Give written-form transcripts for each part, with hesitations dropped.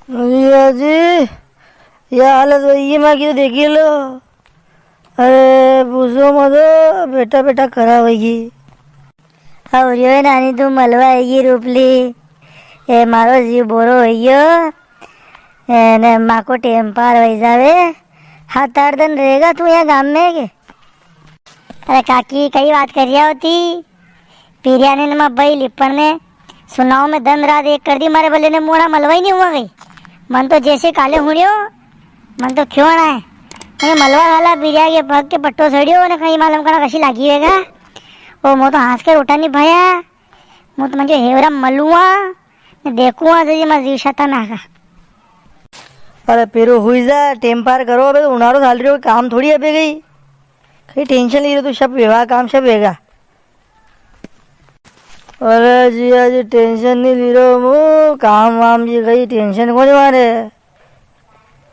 भैया जी ये हालत वही माँ की तो देखी लो। अरे पूछो मत, बेटा बेटा करा वही। और यो नानी तू मलवा है रूपली ए मारो जीव बोरो है ने माँ को टेम पार वही जावे। 7-8 दिन रहेगा तू यहाँ गांव में के? अरे काकी कई बात कर रही होती पीरिया ने माँ भाई लिपण ने सुनाओ में दिन रात एक कर दी मारे बल्ले ने मोड़ा मलवा ही नहीं हुआ गई। मन तो जैसे काले हुड़ियो मन तो क्यों ना है कहीं मलवा वाला पीरिया के पग के पट्टो सड़ियो ने कहीं मालूम करा कशी लागी होगा। वो मो तो हंस कर उठा नहीं भया मो तो मुझे हेवरा मलुआ देखूंगा तो मैं जीव शता ना का। अरे पेरो हुई जा टेम पार करो। अबे तो उनारो साल रही हो काम थोड़ी अबे गई कहीं टेंशन नहीं रहे तू सब विवाह काम सब होगा। अरे जी आज टेंशन नहीं ली रहो मु काम वाम जी गई टेंशन को मारे।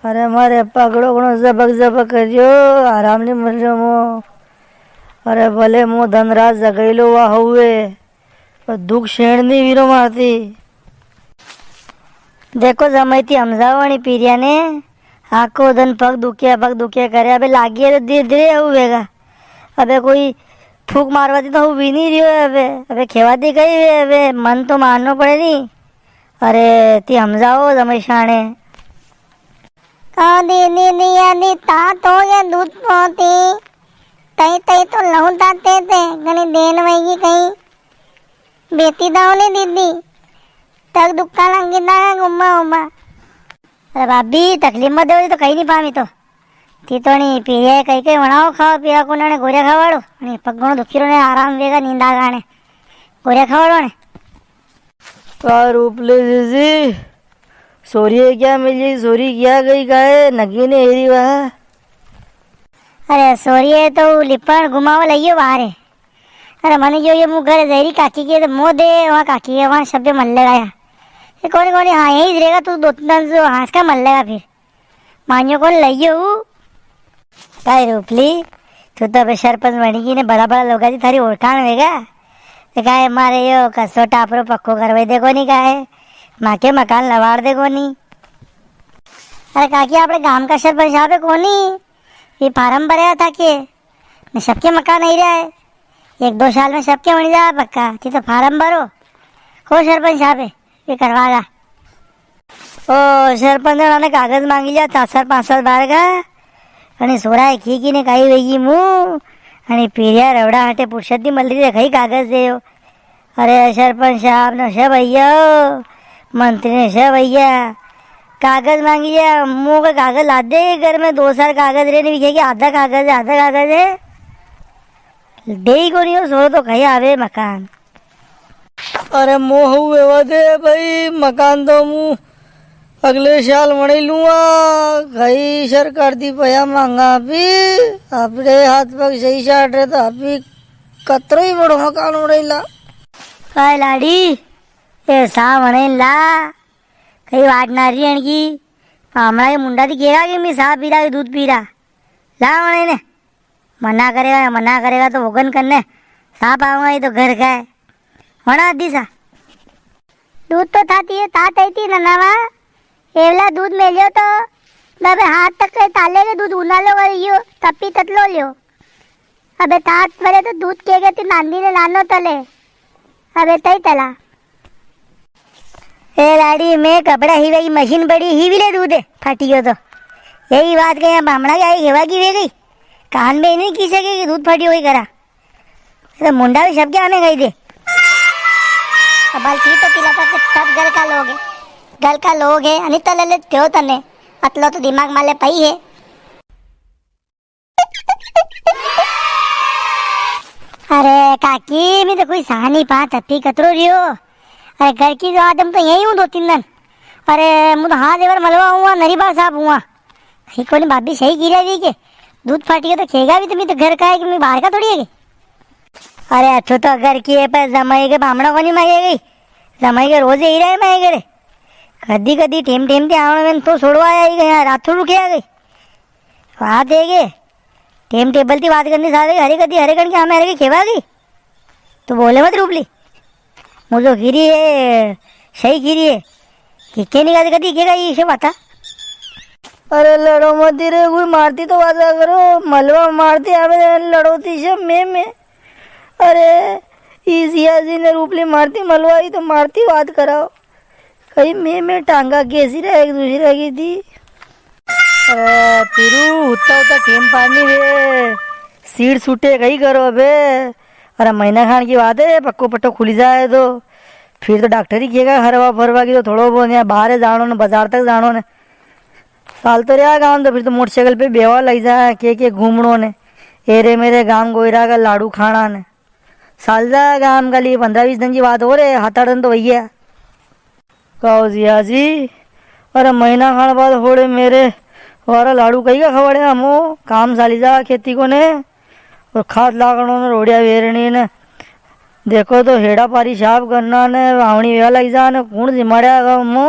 अरे मारे पकड़ो कौन जबक जबक करियो आराम नहीं मिल रहा मो। अरे भले मो धन रात जगैलो वह हुए पर दुख शेण नहीं वीरो मारती। देखो जमैती हमजावणी पीरिया ने आको धन पग दुखिया करे। अबे लागी है तो धीरे धीरे हुएगा। अबे कोई फूक मारवाती तो भी नहीं रही है। अबे खेवाती गई है। अबे मन तो मानना पड़े नहीं। अरे ती हमजाओ जमैशाने दी ता तो या दूध पोती तई तई तो लहुताते थे गनी देन वही कहीं बेटी दाओ ने दीदी तक दुक्का लंगी ना गुम्मा उम्मा। अरे भाभी तकलीफ मत दे तो कहीं नहीं पामी तो ती तो नहीं पीरिया कहीं कहीं बनाओ खाओ पिया को ने गोरिया खावाड़ो नहीं पगणो दुखीरो ने आराम वेगा नींदा गाने गोरिया खावाड़ो ने का रूप ले जी सोरी क्या मिली सोरी क्या गई गाय नगी ने हेरी वह। अरे सोरी है तो लिपण घुमाओ लइयो बाहर है। अरे मन जो ये मुँह घर जहरी काकी के तो मुँह दे वहाँ काकी है वहाँ शब्द मल लगाया कौन कौन हाँ यही रहेगा तू 2-3 दिन हंस का मल लगा फिर मानियो कौन लइयो काय रूपली तू तो अबे सरपंच बनेगी ने बड़ा बड़ा लोग थारी ओळखाण होगा काय मारे यो कसो टापरो पक्को करवाई दे कोनी काय माँ के मकान लवाड़ दे कोनी। अरे काकी आपने गांव का सरपंच साहब है कोनी ये फार्म भरा था कि सबके मकान नहीं रहा है 1-2 साल में सबके बन जा पक्का थी तो फार्म भरो को सरपंच साहब है ये करवागा। ओ सरपंच ने कागज मांगी लिया 4-5 साल बाहर का અને સોરા ખીકીને કાઈ વઈ મુ અને પીરિયા રવડા હાટે પુરસદી મળી રે કઈ કાગજ દેયો। અરે સરપંચ સાહેબ ને છે ભૈયા मंत्री ने છે भैया कागज मांगी है मुँह का कागज ला दे घर में 2 साल कागज रहने विखेगी आधा कागज है दे ही को नहीं हो सो तो कहीं आवे मकान। अरे मोह हुए दे भाई मकान तो मुँह अगले साल मणि लूँगा कई सरकार दी पया मांगा भी अपने हाथ पग सही चाट रहे तो अभी कतरो ही बड़ो मकान उड़ेला काय लाड़ी ऐसा मणे ला कई वाट ना रही की हमारा ये मुंडा थी केगा कि मैं साफ पी रहा दूध पी रहा ला मणे ने मना करेगा तो वगन करने साफ आऊंगा ये तो घर का है होना दिशा दूध तो थाती है तात आई थी ननावा एवला दूध मेलियो तो बाबे हाथ तक ताले के दूध उनालो करियो तपी ततलो लियो अबे तात परे तो दूध के गती नांदी ने लानो तले अबे तई तला ए लाड़ी में कपड़ा ही वही मशीन बड़ी ही भी ले दूध है फटियो तो यही बात के यहाँ बामड़ा के आई हेवा की वे गई कान में नहीं की सके कि दूध फटी हुई करा तो मुंडा भी सबके आने गई दे अब थी तो पिला सब घर का लोग है अनित ले क्यों तने अतलो तो दिमाग माले पई है। अरे काकी मैं तो कोई सहानी पा तपी कतरो रियो अरे घर की जो आदम तो यही हूँ 2-3 दिन। अरे मुझे हाथ एक बार मलवा हुआ नरी बार साफ हुआ ही कोई भाभी सही गिरा दी के दूध फाटी तो खेगा भी तो मैं तो घर का है कि मैं बाहर का थोड़ी है गई। अरे अच्छो तो घर की है पर जमाई के बामड़ा को नहीं मांगे गई जमाई के रोज ही रहे मैं करे कदी टेम ते आवण में तो छोड़वा आई गया रात रुके आ गई बात है टेम टेबल थी बात करनी सारे हरे कण के हमें हरे के खेवा गई तो बोले मत रूपली मुझे गिरी है सही गिरी है के निकाल कदी के गई से बाता। अरे लड़ो मत रे, कोई मारती तो वादा करो, मलवा मारती हमें लड़ोती से में। अरे सियाजी ने रूपली मारती मलवाई तो मारती बात कराओ, कहीं में टांगा कैसी रहे एक दूसरे की थी। अरे पिरू उतना उतना टेम पानी वे सीट सूटे कहीं करो बे। अरे महीना खान की बात है, पक्को पट्टो खुली जाए तो फिर तो डॉक्टर ही किएगा हरवा फरवा की तो थोड़ा बहुत यहाँ बाहर जानो ने बाजार तक जानो ने साल तो रहा गाँव तो फिर तो मोटरसाइकिल पे बेवा लग जाए के घूमनो ने एरे मेरे गाँव गोयरा का लाडू खाना ने साल जाए गाँव का लिए 15-20 दिन की बात हो रहे 7-8 दिन तो वही है। कहो जिया जी अरे महीना खान बाद होड़े मेरे और लाडू कहीं का खबड़े हमो काम साली जा खेती को ने और खाद लागणों ने रोड़िया वेरणी ने देखो तो हेड़ा पारी साफ करना ने वावणी वेवा लग जा ने कौन जिमाड़िया गा हमो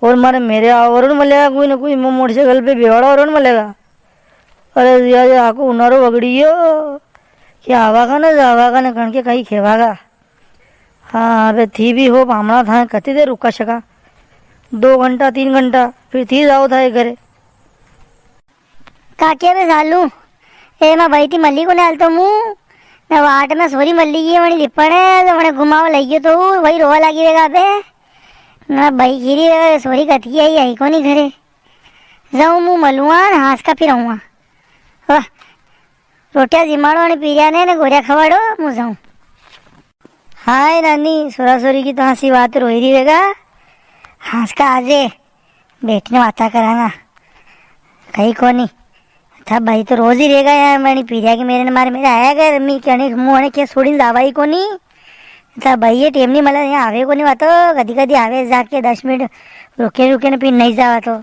और मारे मेरे और मिलेगा कोई ना कोई मोटरसाइकिल पे बेवाड़ा और मिलेगा। अरे जिया जी आको उनारो बगड़ियो क्या आवा का ना जावा का ना कण के कहीं खेवागा। हाँ अबे थी भी हो भामना था कति देर रुका सका 2 घंटा 3 घंटा फिर थी जाओ था घरे। काके में सालू ए मैं भाई थी मल्ली को नाल तो मुँह न वाट में सोरी मल्ली की वही लिपड़ है तो मैंने घुमाओ लगी तो वही रोवा लगी वेगा बे ना भाई गिरी सोरी कथी आई आई को नहीं घरे जाऊँ मुँह मलुआ न हाथ का फिर आऊँगा वाह रोटिया जिमाड़ो ने पीरिया ने गोरिया खवाड़ो मुँह जाऊँ। हाय नानी सोरा सोरी की तो हंसी बात रोई रही वेगा हंस का आजे बैठने वाता कराना कहीं को नहीं था भाई तो रोज ही रहेगा यार मैंने पीरिया के मेरे ने मारे मेरे आया गए मी कहने मुँह क्या छोड़ी दवाई को नहीं था भाई ये टेम नहीं मतलब यहाँ आवे को नहीं बात कदी कदी आवे जाके 10 मिनट रुके रुके न फिर नहीं जावा तो